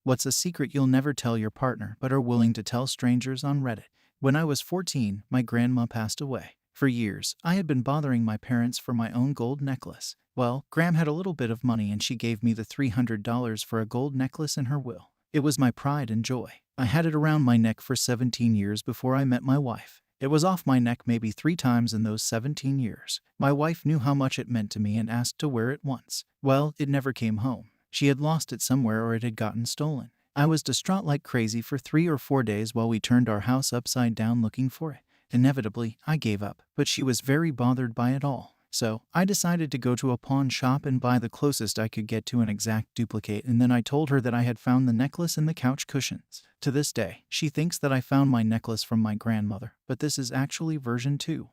What's a secret you'll never tell your partner but are willing to tell strangers on Reddit? When I was 14, my grandma passed away. For years, I had been bothering my parents for my own gold necklace. Well, Gram had a little bit of money and she gave me the $300 for a gold necklace in her will. It was my pride and joy. I had it around my neck for 17 years before I met my wife. It was off my neck maybe 3 times in those 17 years. My wife knew how much it meant to me and asked to wear it once. Well, it never came home. She had lost it somewhere or it had gotten stolen. I was distraught like crazy for 3 or 4 days while we turned our house upside down looking for it. Inevitably, I gave up, but she was very bothered by it all. So, I decided to go to a pawn shop and buy the closest I could get to an exact duplicate, and then I told her that I had found the necklace in the couch cushions. To this day, she thinks that I found my necklace from my grandmother, but this is actually version 2.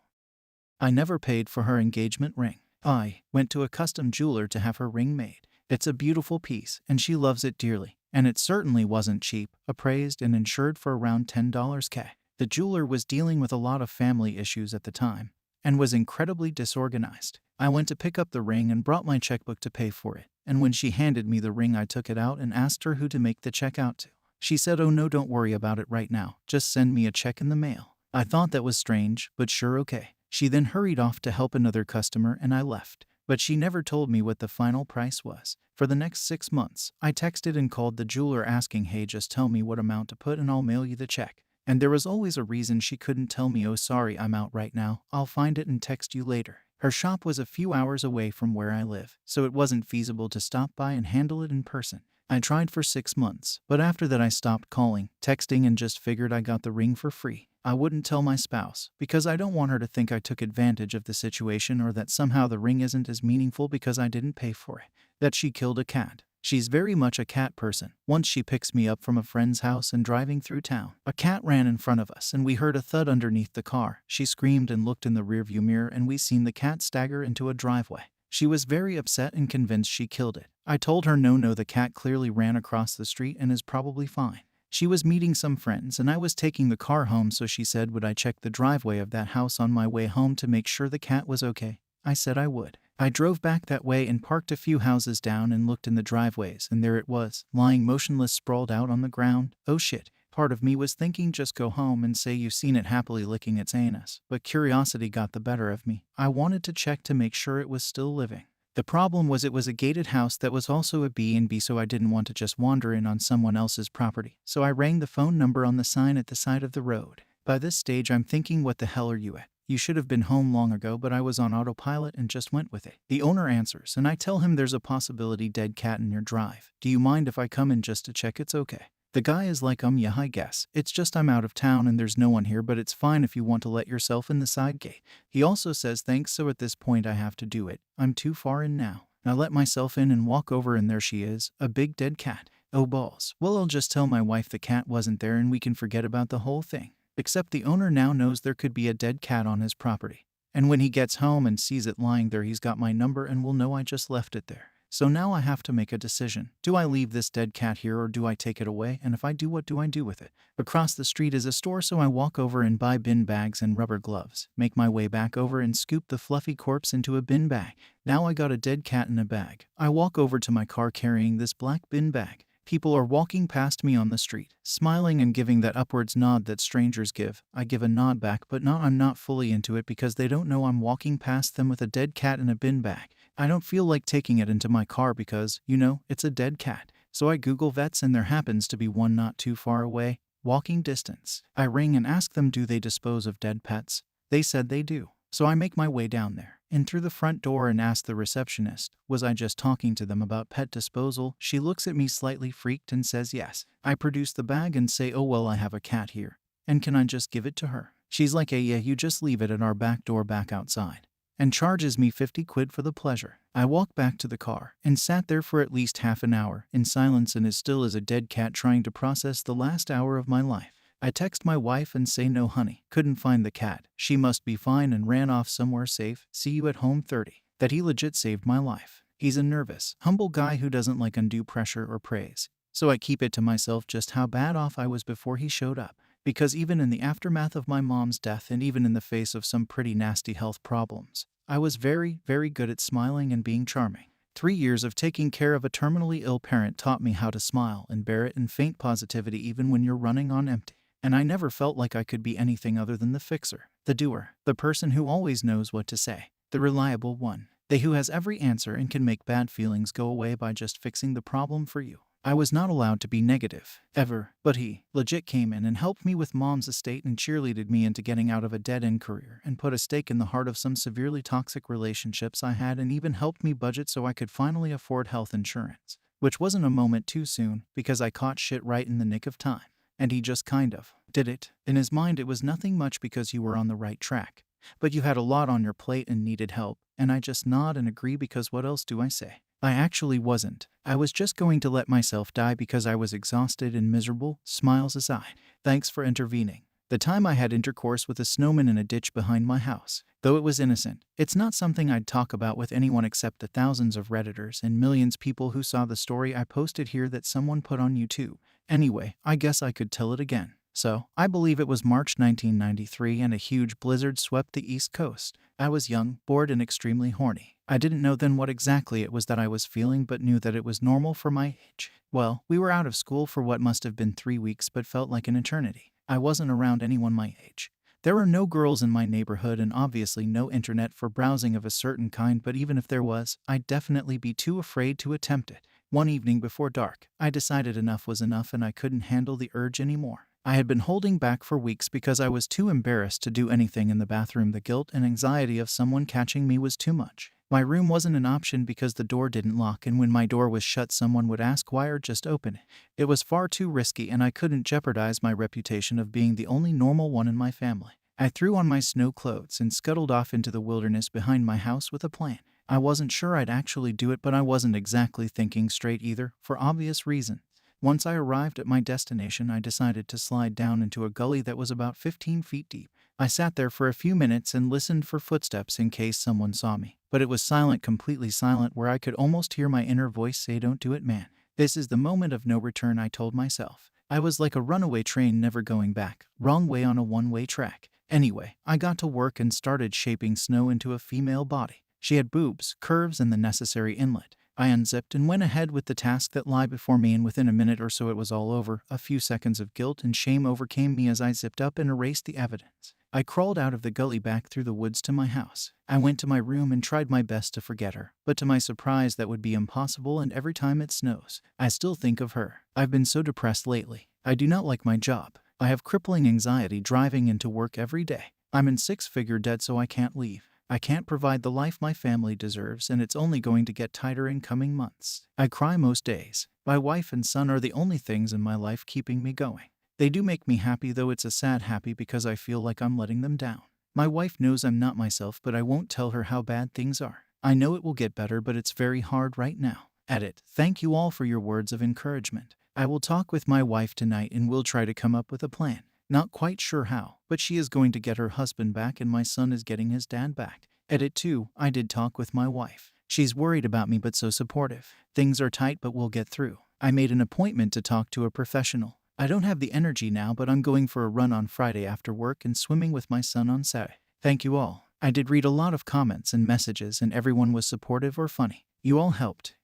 I never paid for her engagement ring. I went to a custom jeweler to have her ring made. It's a beautiful piece, and she loves it dearly. And it certainly wasn't cheap, appraised and insured for around $10K. The jeweler was dealing with a lot of family issues at the time, and was incredibly disorganized. I went to pick up the ring and brought my checkbook to pay for it, and when she handed me the ring I took it out and asked her who to make the check out to. She said, "Oh no, don't worry about it right now, just send me a check in the mail." I thought that was strange, but sure, okay. She then hurried off to help another customer and I left. But she never told me what the final price was. For the next 6 months, I texted and called the jeweler asking, "Hey, just tell me what amount to put and I'll mail you the check." And there was always a reason she couldn't tell me. "Oh, sorry, I'm out right now. I'll find it and text you later." Her shop was a few hours away from where I live, so it wasn't feasible to stop by and handle it in person. I tried for 6 months, but after that I stopped calling, texting, and just figured I got the ring for free. I wouldn't tell my spouse, because I don't want her to think I took advantage of the situation or that somehow the ring isn't as meaningful because I didn't pay for it. That she killed a cat. She's very much a cat person. Once she picks me up from a friend's house and driving through town. A cat ran in front of us and we heard a thud underneath the car. She screamed and looked in the rearview mirror and we seen the cat stagger into a driveway. She was very upset and convinced she killed it. I told her no, the cat clearly ran across the street and is probably fine. She was meeting some friends and I was taking the car home, so she said would I check the driveway of that house on my way home to make sure the cat was okay. I said I would. I drove back that way and parked a few houses down and looked in the driveways, and there it was, lying motionless, sprawled out on the ground. Oh shit. Part of me was thinking just go home and say you've seen it happily licking its anus, but curiosity got the better of me. I wanted to check to make sure it was still living. The problem was it was a gated house that was also a B&B, so I didn't want to just wander in on someone else's property. So I rang the phone number on the sign at the side of the road. By this stage I'm thinking, what the hell are you at? You should have been home long ago, but I was on autopilot and just went with it. The owner answers and I tell him there's a possibility dead cat in your drive. Do you mind if I come in just to check it's okay? The guy is like, yeah, I guess. It's just I'm out of town and there's no one here, but it's fine if you want to let yourself in the side gate. He also says thanks, so at this point I have to do it. I'm too far in now. I let myself in and walk over and there she is, a big dead cat. Oh balls. Well, I'll just tell my wife the cat wasn't there and we can forget about the whole thing. Except the owner now knows there could be a dead cat on his property. And when he gets home and sees it lying there, he's got my number and will know I just left it there. So now I have to make a decision. Do I leave this dead cat here or do I take it away? And if I do, what do I do with it? Across the street is a store, so I walk over and buy bin bags and rubber gloves. Make my way back over and scoop the fluffy corpse into a bin bag. Now I got a dead cat in a bag. I walk over to my car carrying this black bin bag. People are walking past me on the street, smiling and giving that upwards nod that strangers give. I give a nod back, but I'm not fully into it because they don't know I'm walking past them with a dead cat in a bin bag. I don't feel like taking it into my car because, it's a dead cat. So I Google vets and there happens to be one not too far away, walking distance. I ring and ask them, do they dispose of dead pets? They said they do. So I make my way down there and through the front door and ask the receptionist, was I just talking to them about pet disposal? She looks at me slightly freaked and says yes. I produce the bag and say, oh well, I have a cat here. And can I just give it to her? She's like, yeah, you just leave it at our back door back outside. And charges me 50 quid for the pleasure. I walk back to the car and sat there for at least half an hour in silence and as still as a dead cat, trying to process the last hour of my life. I text my wife and say, no honey, couldn't find the cat. She must be fine and ran off somewhere safe. See you at home 30. That he legit saved my life. He's a nervous, humble guy who doesn't like undue pressure or praise. So I keep it to myself just how bad off I was before he showed up. Because even in the aftermath of my mom's death and even in the face of some pretty nasty health problems, I was very, very good at smiling and being charming. 3 years of taking care of a terminally ill parent taught me how to smile and bear it and feign positivity even when you're running on empty. And I never felt like I could be anything other than the fixer, the doer, the person who always knows what to say, the reliable one, the who has every answer and can make bad feelings go away by just fixing the problem for you. I was not allowed to be negative, ever, but he legit came in and helped me with mom's estate and cheerleaded me into getting out of a dead-end career and put a stake in the heart of some severely toxic relationships I had and even helped me budget so I could finally afford health insurance, which wasn't a moment too soon because I caught shit right in the nick of time. And he just kind of did it. In his mind, it was nothing much because you were on the right track. But you had a lot on your plate and needed help, and I just nod and agree because what else do I say? I actually wasn't. I was just going to let myself die because I was exhausted and miserable, smiles aside. Thanks for intervening. The time I had intercourse with a snowman in a ditch behind my house, though it was innocent, it's not something I'd talk about with anyone except the thousands of Redditors and millions people who saw the story I posted here that someone put on YouTube. Anyway, I guess I could tell it again. So, I believe it was March 1993 and a huge blizzard swept the East Coast. I was young, bored, and extremely horny. I didn't know then what exactly it was that I was feeling but knew that it was normal for my age. Well, we were out of school for what must have been 3 weeks but felt like an eternity. I wasn't around anyone my age. There were no girls in my neighborhood and obviously no internet for browsing of a certain kind, but even if there was, I'd definitely be too afraid to attempt it. One evening before dark, I decided enough was enough and I couldn't handle the urge anymore. I had been holding back for weeks because I was too embarrassed to do anything in the bathroom. The guilt and anxiety of someone catching me was too much. My room wasn't an option because the door didn't lock, and when my door was shut someone would ask why or just open it. It was far too risky and I couldn't jeopardize my reputation of being the only normal one in my family. I threw on my snow clothes and scuttled off into the wilderness behind my house with a plan. I wasn't sure I'd actually do it, but I wasn't exactly thinking straight either, for obvious reasons. Once I arrived at my destination, I decided to slide down into a gully that was about 15 feet deep. I sat there for a few minutes and listened for footsteps in case someone saw me, but it was silent, completely silent, where I could almost hear my inner voice say, "Don't do it, man. This is the moment of no return," I told myself. I was like a runaway train never going back, wrong way on a one-way track. Anyway, I got to work and started shaping Snow into a female body. She had boobs, curves, and the necessary inlet. I unzipped and went ahead with the task that lay before me, and within a minute or so it was all over. A few seconds of guilt and shame overcame me as I zipped up and erased the evidence. I crawled out of the gully back through the woods to my house. I went to my room and tried my best to forget her, but to my surprise that would be impossible, and every time it snows, I still think of her. I've been so depressed lately. I do not like my job. I have crippling anxiety driving into work every day. I'm in six-figure debt, so I can't leave. I can't provide the life my family deserves, and it's only going to get tighter in coming months. I cry most days. My wife and son are the only things in my life keeping me going. They do make me happy, though it's a sad happy because I feel like I'm letting them down. My wife knows I'm not myself, but I won't tell her how bad things are. I know it will get better, but it's very hard right now. Edit. Thank you all for your words of encouragement. I will talk with my wife tonight and we'll try to come up with a plan. Not quite sure how, but she is going to get her husband back and my son is getting his dad back. Edit 2. I did talk with my wife. She's worried about me but so supportive. Things are tight but we'll get through. I made an appointment to talk to a professional. I don't have the energy now, but I'm going for a run on Friday after work and swimming with my son on Saturday. Thank you all. I did read a lot of comments and messages and everyone was supportive or funny. You all helped.